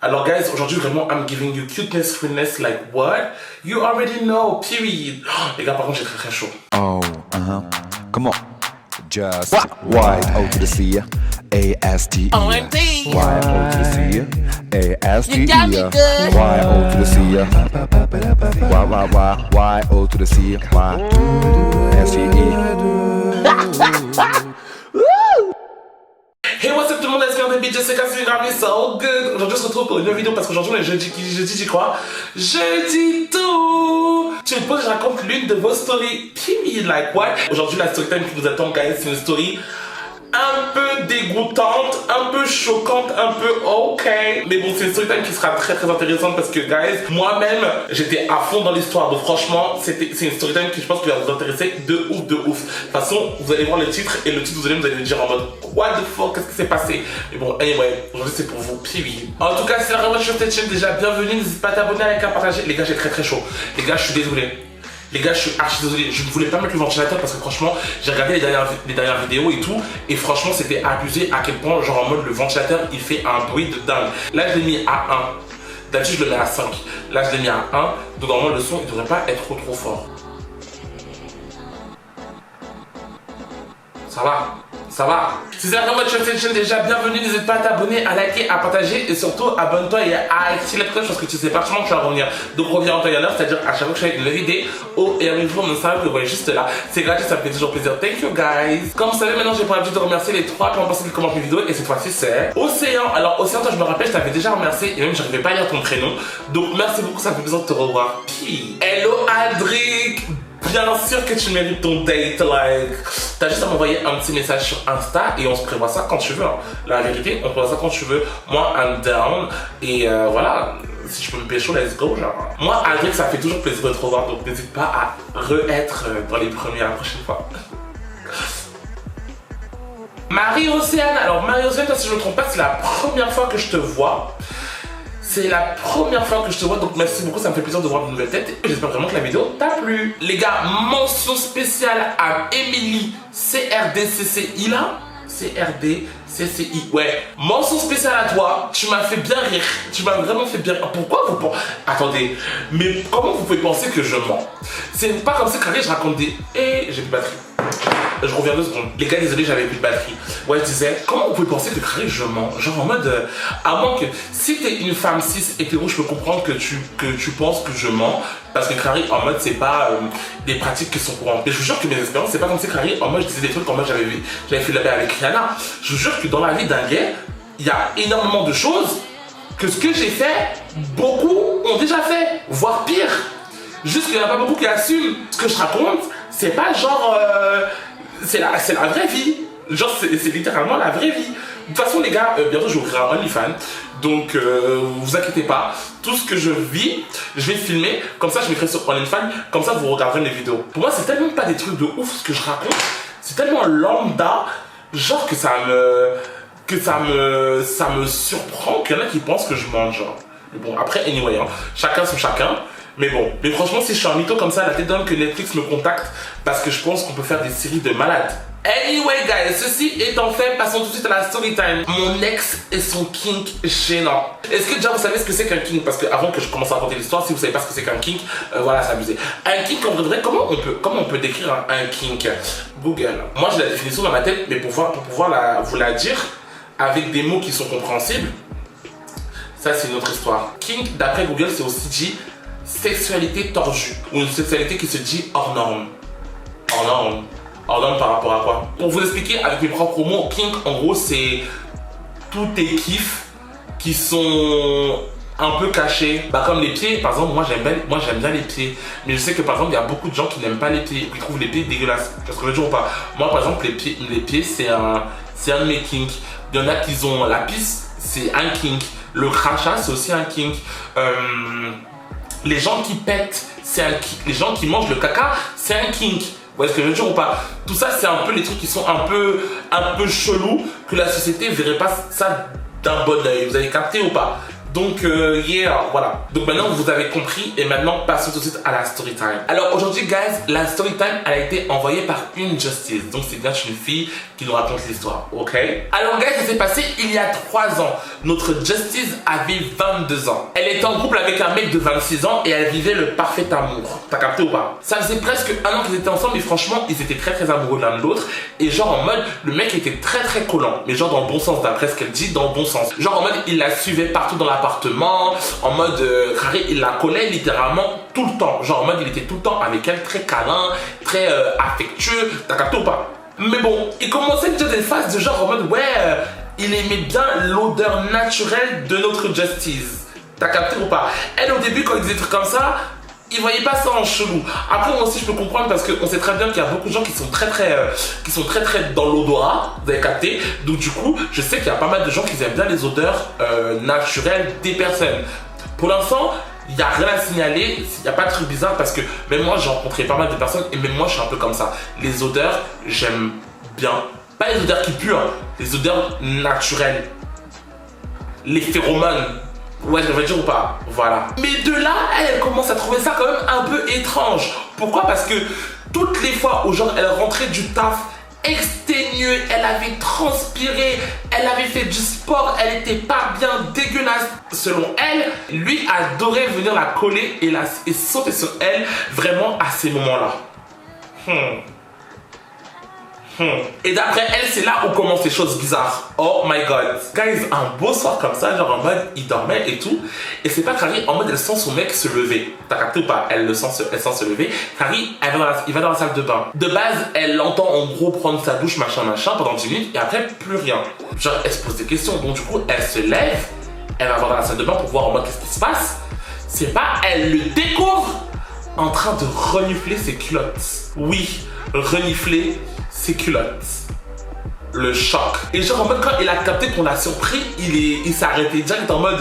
Alors guys, aujourd'hui vraiment I'm giving you cuteness, sweetness, like what? You already know, period. Oh, les gars, par contre j'ai très chaud. Oh, come on. Just Y-O to the C, A-S-T-E. OMG. Y-O to the C, A-S-T-E. You got me good. Y-O to the C, Y-O to the C, Y-S-T-E. Hey, what's up tout le monde, est-ce que baby, Jessica, c'est grave, so good. Aujourd'hui, on se retrouve pour une nouvelle vidéo parce qu'aujourd'hui, on est jeudi, j'y crois. Jeudi tout. Tu me poses, je raconte l'une de vos stories. Period, like what? Aujourd'hui, la story time qui vous attend, guys, c'est une story un peu dégoûtante, un peu choquante, un peu ok. Mais bon, c'est une story time qui sera très intéressante parce que, guys, moi-même, j'étais à fond dans l'histoire. Donc franchement, c'est une story time qui je pense qui va vous intéresser de ouf. De toute façon, vous allez voir le titre et le titre, vous allez me dire en mode what the fuck, qu'est-ce qui s'est passé? Mais bon, anyway, aujourd'hui c'est pour vous, period. En tout cas, si c'est la première sur cette chaîne, déjà bienvenue, n'hésite pas à t'abonner, à liker, à partager. Les gars, j'ai très chaud. Les gars, je suis désolé. Les gars, je suis archi désolé, je ne voulais pas mettre le ventilateur parce que franchement, j'ai regardé les dernières vidéos et tout, et franchement, c'était abusé à quel point, genre en mode, le ventilateur, il fait un bruit de dingue. Là, je l'ai mis à 1. D'habitude, je le mets à 5. Là, je l'ai mis à 1. Donc, normalement, le son, il devrait pas être trop fort. Ça va? Ça va? Si c'est la première fois que tu fais cette chaîne, déjà bienvenue, n'hésite pas à t'abonner, à liker, à partager et surtout abonne-toi et à activer la cloche parce que tu sais parfaitement que tu vas revenir. Donc reviens en temps et en heure, c'est-à-dire à chaque fois que je fais une nouvelle vidéo et un nouveau message que vous voyez juste là. C'est gratuit, ça me fait toujours plaisir. Thank you guys. Comme vous savez, maintenant j'ai pour l'habitude de remercier les 3 personnes qui commentent mes vidéos et cette fois-ci c'est Océan. Alors Océan, toi je me rappelle, je t'avais déjà remercié et même j'arrivais pas à lire ton prénom. Donc merci beaucoup, ça me fait plaisir de te revoir. Hello Aldric. Bien sûr que tu mérites ton date, like. T'as juste à m'envoyer un petit message sur Insta et on se prévoit ça quand tu veux. Hein. La vérité, on prévoit ça quand tu veux. Moi, I'm down. Et voilà, si je peux me pécho, let's go, genre. Moi, Aldric, ça fait toujours plaisir de te revoir, donc n'hésite pas à re-être dans les premiers la prochaine fois. Marie-Océane. Alors, Marie-Océane, toi, si je ne me trompe pas, c'est la première fois que je te vois. C'est la première fois que je te vois, donc merci beaucoup, ça me fait plaisir de voir de nouvelles têtes et j'espère vraiment que la vidéo t'a plu. Les gars, mention spéciale à Émilie CRDCCI là. CRDCCI, ouais. Mention spéciale à toi, tu m'as fait bien rire, tu m'as vraiment fait bien rire. Pourquoi vous pensez... Attendez, mais comment vous pouvez penser que je mens? C'est pas comme ça que je raconte des... Et j'ai plus de batterie. Je reviens 2 secondes. Les gars, désolé, j'avais plus de batterie. Ouais, je disais, comment vous pouvez penser que Carré, je mens? Genre en mode, à moins que si t'es une femme cis hétéro, je peux comprendre que tu penses que je mens. Parce que Carré, en mode, c'est pas des pratiques qui sont courantes. Mais je vous jure que mes expériences, c'est pas comme si Carré, en mode, je disais des trucs comme moi, j'avais fait la paix avec Rihanna. Je vous jure que dans la vie d'un gay, il y a énormément de choses que ce que j'ai fait, beaucoup ont déjà fait, voire pire. Juste qu'il n'y en a pas beaucoup qui assument. Ce que je raconte, c'est pas genre... c'est la vraie vie. Genre, c'est littéralement la vraie vie. De toute façon, les gars, bientôt je vais ouvrir un OnlyFans. Donc, vous inquiétez pas. Tout ce que je vis, je vais filmer. Comme ça, je mettrai sur OnlyFans. Comme ça, vous regarderez les vidéos. Pour moi, c'est tellement pas des trucs de ouf ce que je raconte. C'est tellement lambda. Genre que ça me surprend qu'il y en a qui pensent que je mange. Genre. Mais bon, après, anyway, hein, chacun son chacun. Mais bon, mais franchement, si je suis un mytho comme ça, la tête d'homme que Netflix me contacte parce que je pense qu'on peut faire des séries de malades. Anyway, guys, ceci étant fait, passons tout de suite à la story time. Mon ex et son kink gênant. Est-ce que déjà vous savez ce que c'est qu'un kink? Parce que avant que je commence à raconter l'histoire, si vous savez pas ce que c'est qu'un kink, voilà, c'est abusé. Un kink, en vrai, comment on peut décrire un kink? Google. Moi, j'ai la définition dans ma tête, mais pour pouvoir vous la dire avec des mots qui sont compréhensibles, ça c'est une autre histoire. Kink, d'après Google, c'est aussi dit sexualité tordue ou une sexualité qui se dit hors norme. Hors norme par rapport à quoi? Pour vous expliquer avec mes propres mots, kink en gros c'est tous tes kiffs qui sont un peu cachés. Bah comme les pieds, par exemple, moi j'aime bien les pieds. Mais je sais que par exemple il y a beaucoup de gens qui n'aiment pas les pieds, qui trouvent les pieds dégueulasses. Tu vois ce que je veux dire ou pas? Moi par exemple les pieds c'est un de mes kinks. Il y en a qui ont la pisse, c'est un kink. Le crachat c'est aussi un kink. Les gens qui pètent, c'est un kink. Les gens qui mangent le caca, c'est un kink. Vous voyez ce que je veux dire ou pas? Tout ça, c'est un peu les trucs qui sont un peu chelous, que la société ne verrait pas ça d'un bon oeil. Vous avez capté ou pas? Donc, yeah, voilà. Donc maintenant, vous avez compris et maintenant, passons tout de suite à la story time. Alors aujourd'hui, guys, la story time, elle a été envoyée par une Justice. Donc c'est bien une fille qui nous raconte l'histoire, ok? Alors guys, ça s'est passé il y a 3 ans. Notre Justice avait 22 ans. Elle était en couple avec un mec de 26 ans et elle vivait le parfait amour. T'as capté ou pas? Ça faisait presque 1 an qu'ils étaient ensemble et franchement, ils étaient très très amoureux l'un de l'autre. Et genre en mode, le mec était très très collant. Mais genre dans le bon sens, d'après ce qu'elle dit, dans le bon sens. Genre en mode, il la suivait partout dans l'appartement. En mode, carré, il la collait littéralement tout le temps. Genre en mode, il était tout le temps avec elle, très câlin, très affectueux. T'as capté ou pas? Mais bon, il commençait déjà des phases de genre en mode, ouais, il aimait bien l'odeur naturelle de notre Justice. T'as capté ou pas? Elle, au début, quand il disait des trucs comme ça, il voyait pas ça en chelou. Après, moi aussi, je peux comprendre parce qu'on sait très bien qu'il y a beaucoup de gens qui sont très dans l'odorat. Vous avez capté? Donc, du coup, je sais qu'il y a pas mal de gens qui aiment bien les odeurs naturelles des personnes. Pour l'instant, il n'y a rien à signaler, il n'y a pas de truc bizarre parce que même moi, j'ai rencontré pas mal de personnes et même moi, je suis un peu comme ça. Les odeurs, j'aime bien. Pas les odeurs qui puent, hein, les odeurs naturelles. Les phéromones. Ouais, je vais dire ou pas, voilà. Mais de là, elle commence à trouver ça quand même un peu étrange. Pourquoi? Parce que toutes les fois où genre elle rentrait du taf exténuée, elle avait transpiré, elle avait fait du sport, elle était pas bien, dégueulasse. Selon elle, lui adorait venir la coller et sauter sur elle vraiment à ces moments-là. Et d'après elle, c'est là où commencent les choses bizarres. Oh my god. Guys, un beau soir comme ça, genre en mode, il dormait et tout. Et c'est pas Carrie, en mode, elle sent son mec se lever. T'as capté ou pas? Elle sent se lever. Carrie, il va dans la salle de bain. De base, elle l'entend en gros prendre sa douche, machin, pendant 10 minutes. Et après, plus rien. Genre, elle se pose des questions. Donc du coup, elle se lève. Elle va voir dans la salle de bain pour voir en mode qu'est-ce qui se passe. C'est pas, elle le découvre en train de renifler ses culottes. Oui, renifler ses culottes. Le choc. Et genre en mode quand il a capté qu'on l'a surpris, il s'est arrêté direct en mode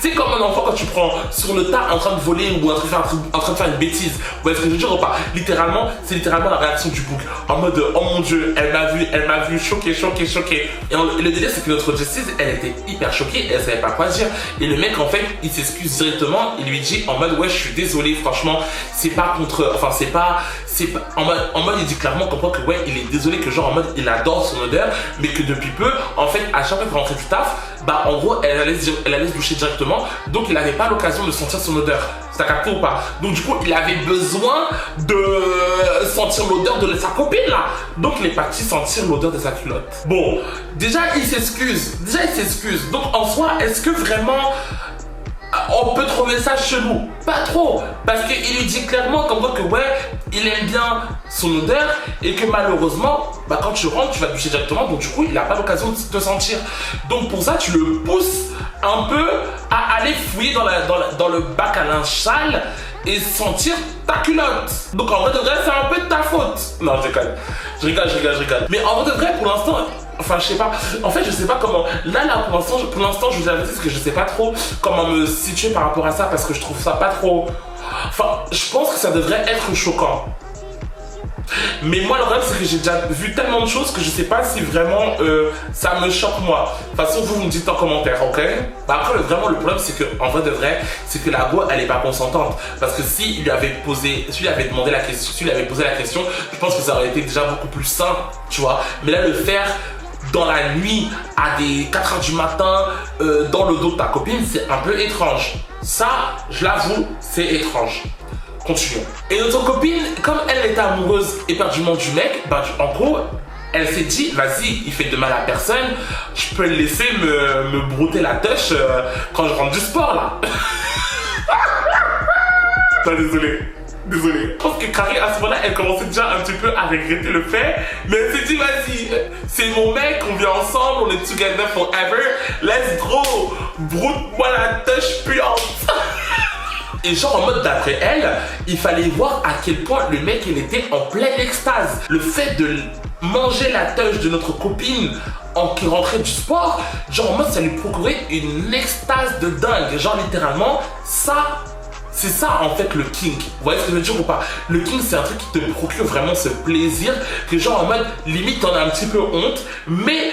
tu sais comme un enfant quand tu prends sur le tas en train de voler ou en train de faire une bêtise. Vous voyez ce que je veux dire ou pas? Littéralement, c'est littéralement la réaction du bouc. En mode oh mon dieu, elle m'a vu, choqué. Et le délire c'est que notre Justice, elle était hyper choquée, elle savait pas quoi dire. Et le mec en fait, il s'excuse directement, il lui dit en mode ouais je suis désolé, franchement, c'est pas contre, enfin c'est pas en mode il dit clairement comprend que ouais il est désolé que genre en mode il adore son odeur mais que depuis peu en fait à chaque fois qu'il rentrait du taf bah en gros elle allait se doucher directement donc il n'avait pas l'occasion de sentir son odeur. Ça capte ou pas? Donc du coup il avait besoin de sentir l'odeur de sa copine là, donc il est parti sentir l'odeur de sa culotte. Bon, déjà il s'excuse, donc en soi est-ce que vraiment on peut trouver ça chelou? Pas trop, parce qu'il lui dit clairement comme quoi que ouais, il aime bien son odeur et que malheureusement, bah quand tu rentres, tu vas te doucher directement, donc du coup, il n'a pas l'occasion de te sentir. Donc pour ça, tu le pousses un peu à aller fouiller dans le bac à linge sale et sentir ta culotte. Donc en vrai de vrai, c'est un peu de ta faute. Non, je rigole. Mais en vrai de vrai, pour l'instant, enfin, je sais pas. En fait, je sais pas comment. Là, pour l'instant, je vous avais dit parce que je sais pas trop comment me situer par rapport à ça parce que je trouve ça pas trop. Enfin, je pense que ça devrait être choquant. Mais moi, le problème, c'est que j'ai déjà vu tellement de choses que je sais pas si vraiment ça me choque moi. De toute façon, vous me dites en commentaire, ok? Bah après, vraiment, le problème, c'est que en vrai de vrai, c'est que la go, elle est pas consentante. Parce que s'il lui avait posé la question, je pense que ça aurait été déjà beaucoup plus simple, tu vois. Mais là, le faire dans la nuit, à des 4h du matin, dans le dos de ta copine, c'est un peu étrange. Ça, je l'avoue, c'est étrange. Continuons. Et notre copine, comme elle était amoureuse éperdument du mec, bah, en gros, elle s'est dit, vas-y, il fait de mal à personne, je peux le laisser me brouter la touche quand je rentre du sport, là. Désolé. Je pense que Carrie, à ce moment-là, elle commençait déjà un petit peu à regretter le fait. Mais elle s'est dit, vas-y, c'est mon mec, on vit ensemble, on est together forever. Let's go. Broute-moi la touche puante. Et genre en mode d'après elle, il fallait voir à quel point le mec il était en pleine extase. Le fait de manger la touche de notre copine qui rentrait du sport, genre en mode ça lui procurait une extase de dingue. Genre littéralement, ça, c'est ça en fait le kink. Vous voyez ce que je veux dire ou pas? Le kink c'est un truc qui te procure vraiment ce plaisir que genre en mode limite t'en as un petit peu honte, mais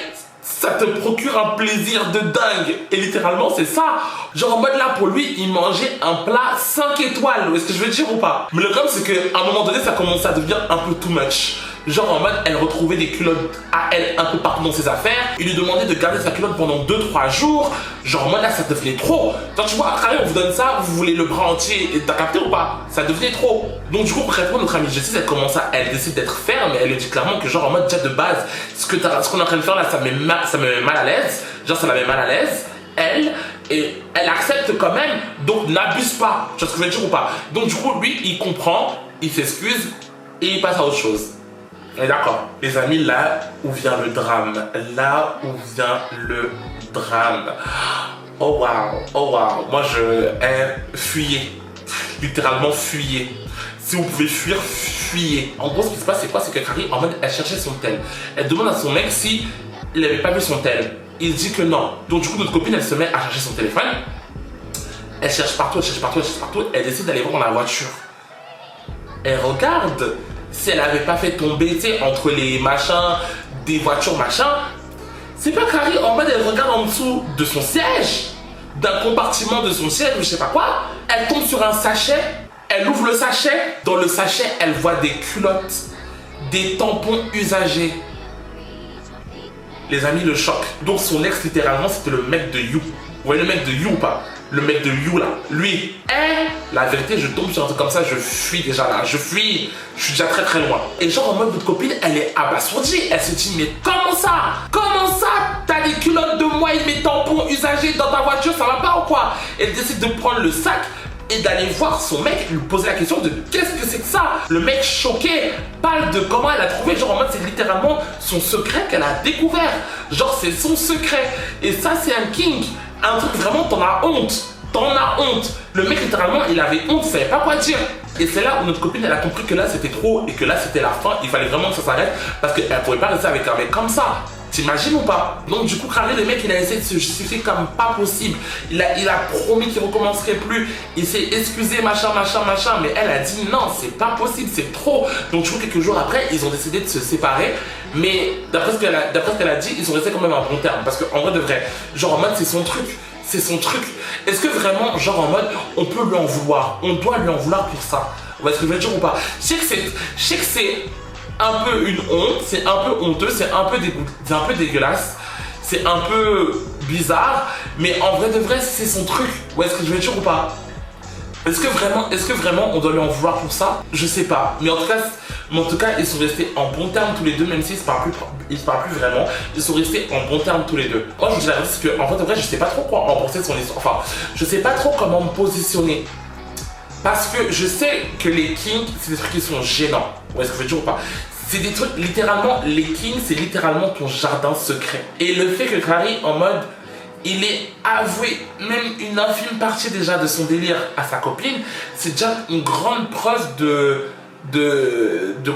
ça te procure un plaisir de dingue. Et littéralement, c'est ça. Genre en mode là, pour lui, il mangeait un plat 5 étoiles. Est-ce que je veux dire ou pas? Mais le problème, c'est qu'à un moment donné, ça commençait à devenir un peu too much. Genre en mode, elle retrouvait des culottes à elle un peu partout dans ses affaires. Il lui demandait de garder sa culotte pendant 2-3 jours. Genre en mode là, ça devenait trop. Genre tu vois, carré, on vous donne ça, vous voulez le bras entier, et t'as capté ou pas? Ça devenait trop. Donc du coup, concrètement, notre amie Jessie, elle décide d'être ferme, et elle lui dit clairement que genre en mode, déjà de base, ce qu'on est en train de faire là, ça me met mal à l'aise. Genre ça la met mal à l'aise. Et elle accepte quand même, donc n'abuse pas. Tu vois ce que je veux dire ou pas? Donc du coup, lui, il comprend, il s'excuse, et il passe à autre chose. On est d'accord. Les amis, là où vient le drame. Là où vient le drame. Oh waouh, oh waouh. Moi, fuyez. Littéralement, fuyez. Si vous pouvez fuir, fuyez. En gros, ce qui se passe, c'est quoi? C'est que Carrie, en mode, elle cherchait son tel. Elle demande à son mec si il n'avait pas vu son tel. Il dit que non. Donc, du coup, notre copine, elle se met à chercher son téléphone. Elle cherche partout, elle cherche partout, elle cherche partout. Elle décide d'aller voir dans la voiture. Elle regarde. Si elle n'avait pas fait tomber, tu sais, entre les machins, des voitures, machin, c'est pas Carrie en mode, elle regarde en dessous de son siège, d'un compartiment de son siège, ou je sais pas quoi, elle tombe sur un sachet, elle ouvre le sachet, dans le sachet, elle voit des culottes, des tampons usagés. Les amis, le choc. Donc son ex, littéralement, c'était le mec de You. Vous voyez le mec de You ou pas? Le mec de You là, lui, la vérité, je tombe sur un truc comme ça, je fuis déjà là, je suis déjà très très loin. Et genre en mode, votre copine, elle est abasourdie, elle se dit, mais comment ça, t'as des culottes de moi et mes tampons usagés dans ta voiture, ça va pas ou quoi? Elle décide de prendre le sac et d'aller voir son mec, lui poser la question de qu'est-ce que c'est que ça? Le mec choqué parle de comment elle a trouvé, genre en mode c'est littéralement son secret qu'elle a découvert. Genre c'est son secret. Et ça c'est un king. Un truc vraiment, t'en as honte. Le mec littéralement il avait honte, il savait pas quoi dire. Et c'est là où notre copine elle a compris que là c'était trop et que là c'était la fin, il fallait vraiment que ça s'arrête parce qu'elle pouvait pas rester avec un mec comme ça. T'imagines ou pas? Donc du coup, Carré, le mec, il a essayé de se justifier comme pas possible. Il a promis qu'il recommencerait plus. Il s'est excusé, machin. Mais elle a dit non, c'est pas possible, c'est trop. Donc du coup, quelques jours après, ils ont décidé de se séparer. Mais d'après ce qu'elle a dit, ils sont restés quand même à bon terme. Parce qu'en vrai de vrai, genre en mode, c'est son truc. Est-ce que vraiment, genre en mode, on peut lui en vouloir? On doit lui en vouloir pour ça? Vous voyez ce que je veux dire ou pas? Je sais que c'est un peu une honte, c'est un peu honteux, c'est un peu dégueulasse, c'est un peu bizarre, mais en vrai de vrai, c'est son truc. Vous voyez ce que je veux dire ou pas? Est-ce que vraiment on doit lui en vouloir pour ça? Je sais pas, mais en tout cas, ils sont restés en bon terme tous les deux, même s'ils se parlent plus vraiment. Ils sont restés en bon terme tous les deux. Moi, je vous dis la vérité, c'est qu'en fait, de vrai, je sais pas trop quoi en penser de son histoire. Enfin, je sais pas trop comment me positionner. Parce que je sais que les kings, c'est des trucs qui sont gênants. Vous voyez ce que je veux dire ou pas? C'est des trucs, littéralement, les kings, c'est littéralement ton jardin secret. Et le fait que Carrie, en mode, il ait avoué même une infime partie déjà de son délire à sa copine, c'est déjà une grande preuve de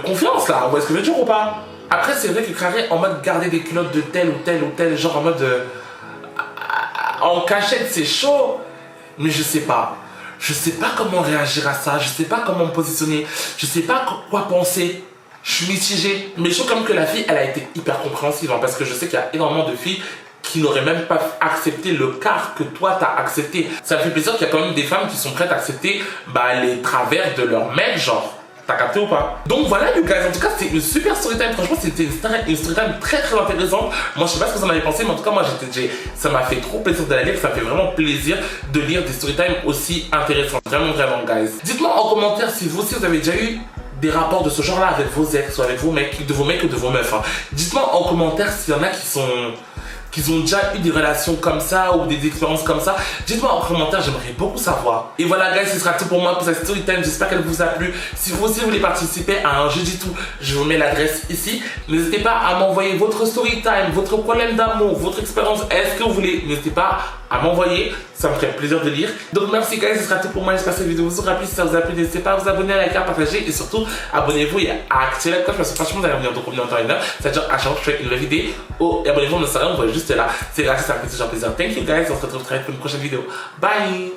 confiance là. Vous voyez ce que je veux dire ou pas? Après, c'est vrai que Carrie, en mode, garder des culottes de tel ou tel, genre en mode, en cachette, c'est chaud. Mais je sais pas. Je sais pas comment réagir à ça, je sais pas comment me positionner, je sais pas quoi penser. Je suis mitigé. Mais je trouve comme que la fille, elle a été hyper compréhensive, hein, parce que je sais qu'il y a énormément de filles qui n'auraient même pas accepté le quart que toi t'as accepté. Ça me fait plaisir qu'il y a quand même des femmes qui sont prêtes à accepter les travers de leur mec, genre. T'as capté ou pas? Donc voilà, you guys, en tout cas c'était une super story time. Franchement c'était une story time très très intéressante. Moi je sais pas ce que vous en avez pensé, mais en tout cas moi ça m'a fait trop plaisir de la lire. Ça fait vraiment plaisir de lire des story time aussi intéressantes. Vraiment guys. Dites-moi en commentaire si vous aussi vous avez déjà eu des rapports de ce genre là avec vos ex ou avec vos mecs, de vos mecs ou de vos meufs, hein. Dites-moi en commentaire s'il y en a qui ont déjà eu des relations comme ça ou des expériences comme ça. Dites-moi en commentaire, j'aimerais beaucoup savoir. Et voilà guys, ce sera tout pour moi pour cette story time. J'espère qu'elle vous a plu. Si vous aussi voulez participer à un jeudi tout, je vous mets l'adresse ici. N'hésitez pas à m'envoyer votre story time, votre problème d'amour, votre expérience. Est-ce que vous voulez? N'hésitez pas à m'envoyer. Ça me ferait plaisir de lire. Donc merci guys, ce sera tout pour moi. J'espère que cette vidéo vous aura plu. Si ça vous a plu, n'hésitez pas à vous abonner, à liker, à partager et surtout abonnez-vous et à activer la cloche parce que franchement vous allez revenir dans combien de temps une heure. C'est-à-dire à chaque fois que je fais une nouvelle vidéo. Oh, et abonnez-vous, on ne sait rien, on voit juste là. C'est grâce, ça me fait toujours plaisir. Thank you guys, on se retrouve très vite pour une prochaine vidéo. Bye.